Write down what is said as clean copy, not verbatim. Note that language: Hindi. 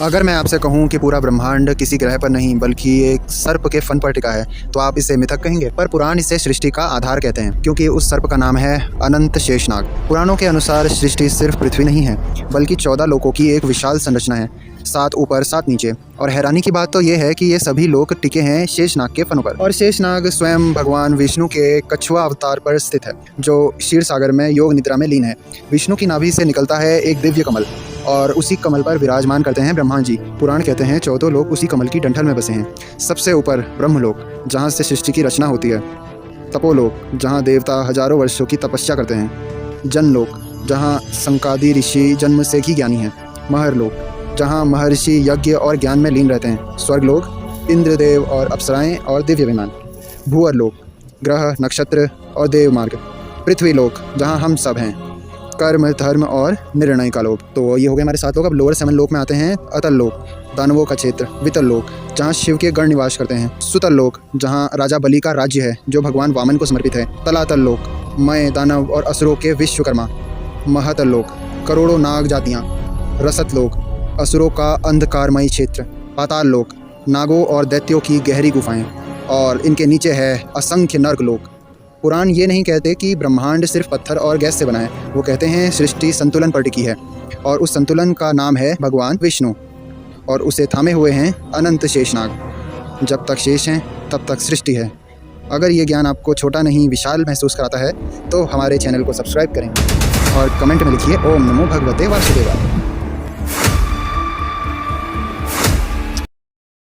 अगर मैं आपसे कहूं कि पूरा ब्रह्मांड किसी ग्रह पर नहीं बल्कि एक सर्प के फन पर टिका है तो आप इसे मिथक कहेंगे। पर पुराण इसे सृष्टि का आधार कहते हैं क्योंकि उस सर्प का नाम है अनंत शेषनाग। पुराणों के अनुसार सृष्टि सिर्फ पृथ्वी नहीं है बल्कि 14 लोकों की एक विशाल संरचना है, 7 ऊपर 7 नीचे। और हैरानी की बात तो ये है कि ये सभी लोग टिके हैं शेषनाग के फनों पर। और शेषनाग स्वयं भगवान विष्णु के कछुआ अवतार पर स्थित है जो क्षीर सागर में योग निद्रा में लीन है। विष्णु की नाभि से निकलता है एक दिव्य कमल और उसी कमल पर विराजमान करते हैं ब्रह्मा जी। पुराण कहते हैं 14 लोग उसी कमल की डंठल में बसे हैं। सबसे ऊपर ब्रह्मलोक जहाँ से सृष्टि की रचना होती है, तपोलोक जहाँ देवता हजारों वर्षों की तपस्या करते हैं, जनलोक जहाँ संकादि ऋषि जन्म से ही ज्ञानी हैं, महरलोक जहाँ महर्षि यज्ञ और ज्ञान में लीन रहते हैं, स्वर्गलोक इंद्रदेव और अप्सराएं और दिव्य विमान, भूअरलोक ग्रह नक्षत्र और देव मार्ग, पृथ्वीलोक जहाँ हम सब हैं, कर्म धर्म और निर्णय का लोक। तो ये हो गए हमारे 7 लोक। अब लोअर 7 लोक में आते हैं अतल लोक दानवों का क्षेत्र, वितल लोक जहाँ शिव के गण निवास करते हैं, सुतल लोक जहाँ राजा बलि का राज्य है जो भगवान वामन को समर्पित है, तलातल लोक मय दानव और असुरों के विश्वकर्मा, महातल लोक करोड़ों नाग जातियाँ, रसत लोक असुरों का अंधकारमयी क्षेत्र, पाताल लोक नागों और दैत्यों की गहरी गुफाएं और इनके नीचे है असंख्य नर्क लोक। पुराण ये नहीं कहते कि ब्रह्मांड सिर्फ पत्थर और गैस से बना है, वो कहते हैं सृष्टि संतुलन पर टिकी है और उस संतुलन का नाम है भगवान विष्णु और उसे थामे हुए हैं अनंत शेषनाग। जब तक शेष हैं तब तक सृष्टि है। अगर ये ज्ञान आपको छोटा नहीं विशाल महसूस कराता है तो हमारे चैनल को सब्सक्राइब करें और कमेंट में लिखिए ओम नमो भगवते वासुदेवाय।